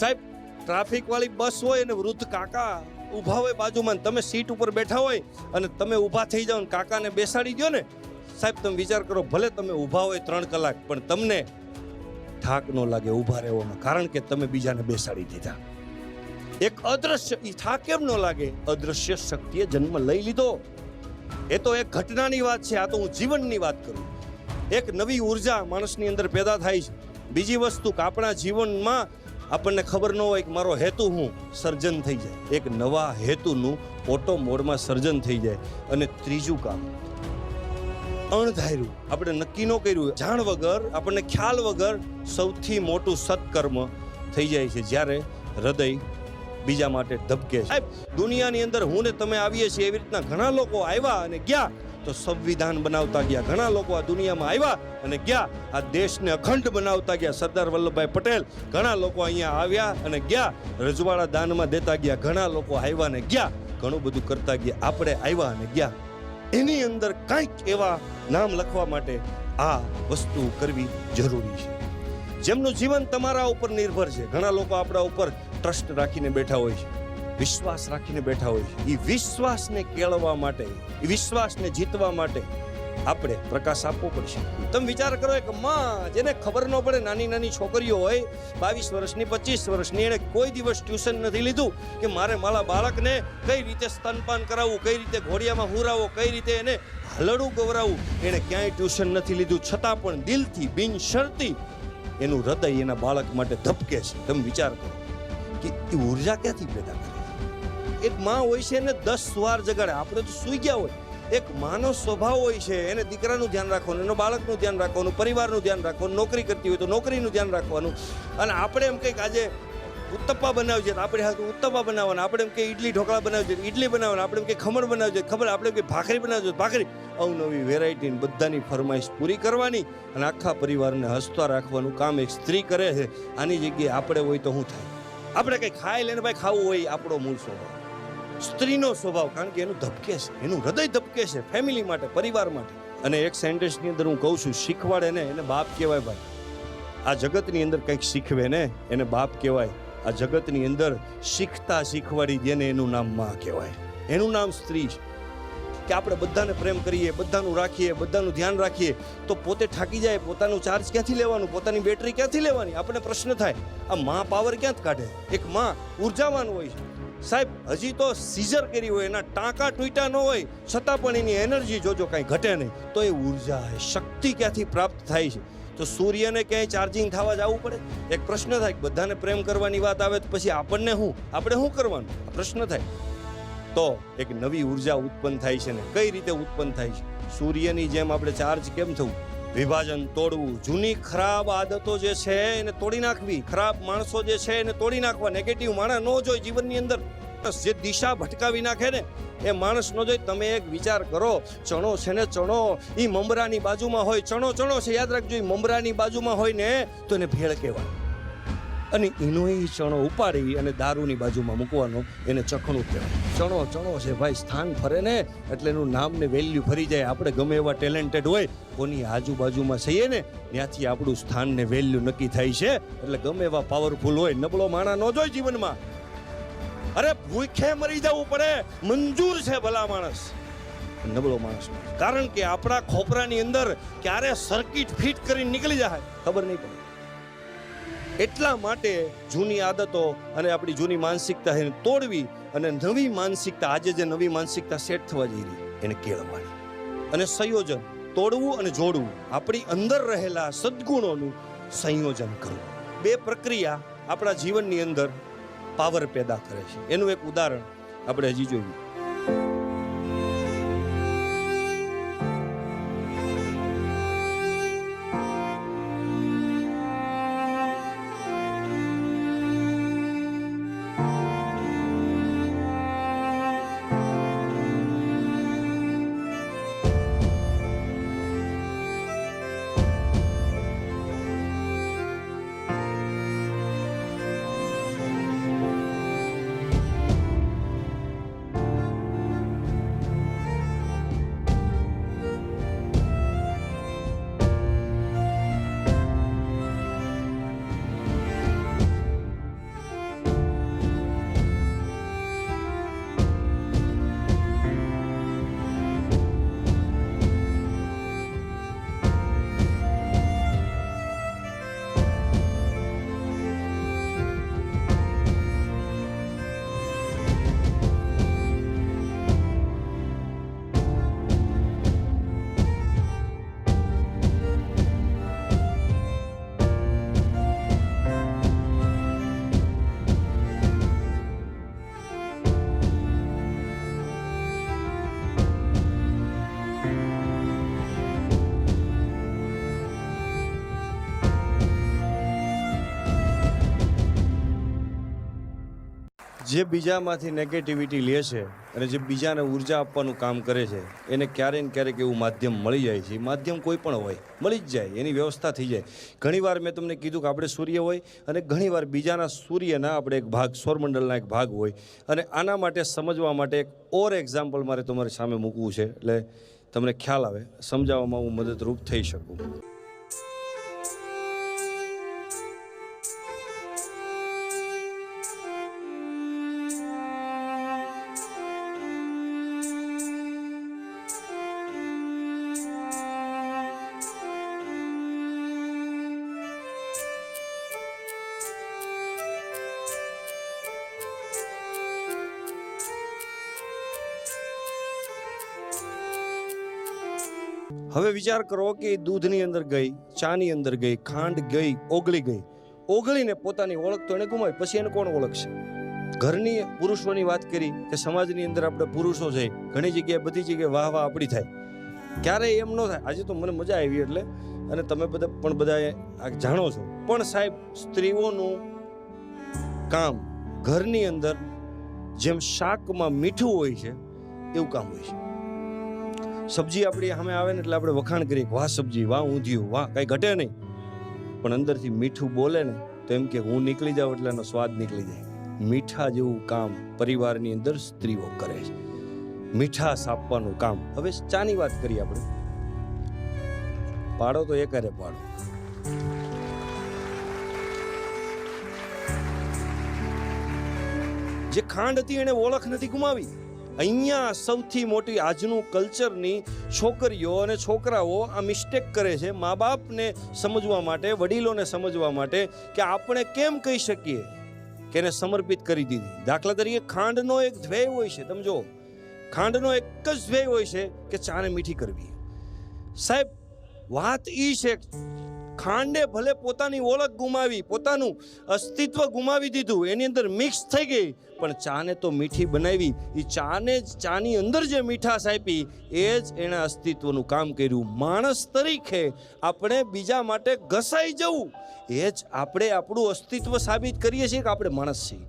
સાહેબ ટ્રાફિક વાળી બસ હોય અને વૃદ્ધ કાકા ઊભા હોય બાજુમાં, તમે સીટ ઉપર બેઠા હોય અને તમે ઊભા થઈ જાઓ ને કાકાને બેસાડી દો ને, સાહેબ તમે વિચાર કરો, ભલે તમે ઊભા હોય 3 કલાક પણ તમને થાક ન લાગે ઊભા રહેવામાં, કારણ કે તમે બીજાને બેસાડી દીધા. એક અદ્રશ્ય, ઈ થાક કેમ ન લાગે? અદ્રશ્ય શક્તિએ જન્મ લઈ લીધો. એ તો એક ઘટનાની વાત છે, આ તો હું જીવનની વાત કરું. એક નવી ઉર્જા માણસની અંદર પેદા થાય છે. બીજી વસ્તુ કે આપણા જીવનમાં આપણને ખબર ન હોય કે મારો હેતુ હું, સર્જન થઈ જાય. એક નવા હેતુનું ઓટો મોડમાં સર્જન થઈ જાય. અને ત્રીજું કામ અણધાર્યું, આપણે નક્કી ન કર્યું, જાણ વગર, આપણને ખ્યાલ વગર સૌથી મોટું સત્કર્મ થઈ જાય છે જ્યારે હૃદય બીજા માટે ધબકે છે. દુનિયાની અંદર હું ને તમે આવીએ છીએ એવી રીતના ઘણા લોકો આવ્યા અને ગયા, તો સંવિધાન બનાવતા ગયા. ઘણા લોકો આ દુનિયામાં આવ્યા અને ગયા, આ દેશને અખંડ બનાવતા ગયા. સરદાર વલ્લભભાઈ પટેલ, ઘણા લોકો અહીંયા આવ્યા અને ગયા, રજવાડા દાનમાં દેતા ગયા. ઘણા લોકો આવ્યા અને ગયા, ઘણું બધું કરતા ગયા. આપણે આવ્યા અને ગયા. એની અંદર કંઈક એવા નામ લખવા માટે આ વસ્તુ કરવી જરૂરી છે. જેમનું જીવન તમારા ઉપર નિર્ભર છે. ઘણા લોકો આપણા ઉપર ટ્રસ્ટ રાખીને બેઠા હોય છે, વિશ્વાસ રાખીને બેઠા હોય છે. એ વિશ્વાસને કેળવવા માટે, એ વિશ્વાસને જીતવા માટે આપણે પ્રકાશ આપવો પડશે. તમે વિચાર કરો, એક માં જેને ખબર ન પડે, નાની નાની છોકરીઓ હોય 22 વર્ષની, 25 વર્ષની, એને કોઈ દિવસ ટ્યુશન નથી લીધું કે મારે મારા બાળકને કઈ રીતે સ્તનપાન કરાવવું, કઈ રીતે ઘોડિયામાં હુરાવવો, કઈ રીતે એને હલડું ગવરાવવું, એને ક્યાંય ટ્યુશન નથી લીધું, છતાં પણ દિલથી બિનશરતી એનું હૃદય એના બાળક માટે ધબકે છે. તમે વિચાર કરો કે એ ઉર્જા ક્યાંથી પેદા કરે. એક માં હોય છે એને 10 વાર જગાડે. આપણે તો સૂઈ ગયા હોય. એક માનો સ્વભાવ હોય છે, એને દીકરાનું ધ્યાન રાખવાનું, એનો બાળકનું ધ્યાન રાખવાનું, પરિવારનું ધ્યાન રાખવાનું, નોકરી કરતી હોય તો નોકરીનું ધ્યાન રાખવાનું. અને આપણે એમ કંઈક આજે ઉત્તપા બનાવજે, આપણે હાથ ઉત્તપા બનાવવાના, આપણે એમ કે ઇડલી ઢોકળા બનાવજે, ઇડલી બનાવવાના, આપણે એમ કે ખમણ બનાવજે, ખબર, આપણે એમ કે ભાખરી બનાવજો, ભાખરી. અવનવી વેરાયટી બધાની ફરમાઈશ પૂરી કરવાની અને આખા પરિવારને હસતા રાખવાનું કામ એક સ્ત્રી કરે છે. આની જગ્યાએ આપણે હોય તો શું થાય? આપણે કંઈ ખાઈ લઈને ભાઈ ખાવું હોય, આપણો મૂળ સ્વભાવ, સ્ત્રીનો સ્વભાવ, કારણ કે એનું ધબકે છે, એનું હૃદય ધબકે છે ફેમિલી માટે, પરિવાર માટે. અને એક સેન્ટેન્સની અંદર હું કહું છું, શીખવાડે ને એને બાપ કહેવાય. ભાઈ આ જગતની અંદર કંઈક શીખવે ને એને બાપ કહેવાય. આ જગતની અંદર શીખતા શીખવાડી દે ને એનું નામ માં કહેવાય. એનું નામ સ્ત્રી છે. કે આપણે બધાને પ્રેમ કરીએ, બધાનું રાખીએ, બધાનું ધ્યાન રાખીએ, તો પોતે થાકી જાય, પોતાનું ચાર્જ ક્યાંથી લેવાનું, પોતાની બેટરી ક્યાંથી લેવાની? આપણે પ્રશ્ન થાય, આ માં પાવર ક્યાંથી કાઢે? એક માં ઉર્જાવાન હોય છે સાહેબ. હજી તો સીઝર કરી હોય, એના ટાંકા તૂટ્યા ન હોય, છતાં પણ એની એનર્જી જોજો કાંઈ ઘટે નહીં. તો એ ઉર્જા છે, શક્તિ ક્યાંથી પ્રાપ્ત થાય છે? તો સૂર્યને ક્યાંય ચાર્જિંગ થવા જવું પડે? એક પ્રશ્ન થાય, બધાને પ્રેમ કરવાની વાત આવે તો પછી આપણને આપણે શું કરવાનું? આ પ્રશ્ન થાય. તો એક નવી ઉર્જા ઉત્પન્ન થાય છે ને કઈ રીતે ઉત્પન્ન થાય છે? સૂર્યની જેમ આપણે ચાર્જ કેમ થવું? વિભાજન તોડવું, જૂની ખરાબ આદતો જે છે એને તોડી નાખવી, ખરાબ માણસો જે છે એને તોડી નાખવા. નેગેટિવ માણસ ન જોઈ જીવનની અંદર, જે દિશા ભટકાવી નાખે ને એ માણસ ન જોઈ. તમે એક વિચાર કરો, ચણો છે ને, ચણો એ મમરાની બાજુમાં હોય, ચણો છે, યાદ રાખજો, એ મમરાની બાજુમાં હોય ને તો એને ભેળ કહેવાય. અને એનો એ ચણો ઉપાડી અને દારૂની બાજુમાં મૂકવાનો, એને ચખણું કહેવાય. ચણો છે ભાઈ, સ્થાન ફરે ને એટલે એનું નામ ને વેલ્યુ ફરી જાય. આપણે ગમે એવા ટેલેન્ટેડ હોય, કોની આજુબાજુમાં થઈએ ને ત્યાંથી આપણું સ્થાન ને વેલ્યુ નક્કી થાય છે. એટલે ગમે એવા પાવરફુલ હોય, નબળો માણા ન જોઈ જીવનમાં. અરે ભૂખે મરી જવું પડે, મંજૂર છે ભલા માણસ, નબળો માણસ. કારણ કે આપણા ખોપરાની અંદર ક્યારે સર્કિટ ફિટ કરીને નીકળી જાય ખબર નહીં પડે. એટલા માટે જૂની આદતો અને આપણી જૂની માનસિકતા એને તોડવી અને નવી માનસિકતા, આજે જે નવી માનસિકતા સેટ થવા જઈ રહી એને કેળવવાની. અને સંયોજન, તોડવું અને જોડવું, આપણી અંદર રહેલા સદગુણોનું સંયોજન કરવું. 2 પ્રક્રિયા આપણા જીવનની અંદર પાવર પેદા કરે છે. એનું એક ઉદાહરણ આપણે હજી જોઈએ. જે બીજામાંથી નેગેટિવિટી લે છે અને જે બીજાને ઉર્જા આપવાનું કામ કરે છે એને ક્યારેય ને ક્યારેક એવું માધ્યમ મળી જાય છે. એ માધ્યમ કોઈ પણ હોય, મળી જ જાય, એની વ્યવસ્થા થઈ જાય. ઘણીવાર મેં તમને કીધું કે આપણે સૂર્ય હોય અને ઘણીવાર બીજાના સૂર્યના આપણે એક ભાગ, સૌરમંડળના એક ભાગ હોય. અને આના માટે સમજવા માટે એક ઓર એક્ઝામ્પલ મારે તમારી સામે મૂકવું છે, એટલે તમને ખ્યાલ આવે, સમજાવવામાં હું મદદરૂપ થઈ શકું. હવે વિચાર કરો કે એ દૂધની અંદર ગઈ, ચાની અંદર ગઈ, ખાંડ ગઈ, ઓગળી ગઈ. ઓગળીને પોતાની ઓળખ તો એને ગુમાવી, પછી એને કોણ ઓળખશે? ઘરની પુરુષોની વાત કરી કે સમાજની અંદર આપણે પુરુષો છે, ઘણી જગ્યાએ બધી જગ્યાએ વાહ વાહ આપણી થાય, ક્યારેય એમ ન થાય. આજે તો મને મજા આવી એટલે, અને તમે બધા આ જાણો છો. પણ સાહેબ, સ્ત્રીઓનું કામ ઘરની અંદર જેમ શાકમાં મીઠું હોય છે એવું કામ હોય છે. સબ્જી આપણી સામે આવે ને એટલે આપણે વખાણ કરીએ, વાહ સબ્જી, વાહ ઊંધિયું, વાહ, કઈ ઘટે નહીં. પણ અંદરથી મીઠું બોલે ને તો એમ કે હું નીકળી જાઉં એટલે એનો સ્વાદ નીકળી જાય. મીઠા જેવું કામ પરિવારની અંદર સ્ત્રીઓ કરે છે, મીઠાશ આપવાનું કામ. હવે ચાની વાત કરીએ આપણે. પાડો તો એક હારે પાડો. જે ખાંડ હતી એને ઓળખ નથી ગુમાવી. અહીંયા સૌથી મોટી આજનું કલ્ચરની છોકરીઓ અને છોકરાઓ આ મિસ્ટેક કરે છે. મા બાપને સમજવા માટે, વડીલોને સમજવા માટે કે આપણે કેમ કહી શકીએ કે એને સમર્પિત કરી દીધી. દાખલા તરીકે ખાંડનો એક ધ્યેય હોય છે, તમે જો, ખાંડનો એક જ ધ્યેય હોય છે કે ચાને મીઠી કરવી. સાહેબ, વાત ઈ છે, ખાંડે ભલે પોતાની ઓળખ ગુમાવી, પોતાનું અસ્તિત્વ ગુમાવી દીધું, એની અંદર મિક્સ થઈ ગઈ, પણ ચાને તો મીઠી બનાવી. એ ચાને જ, ચાની અંદર જે મીઠાશ આપી એ જ એના અસ્તિત્વનું કામ કર્યું. માણસ તરીકે આપણે બીજા માટે ઘસાઈ જવું, એ જ આપણે આપણું અસ્તિત્વ સાબિત કરીએ છીએ કે આપણે માણસ છીએ.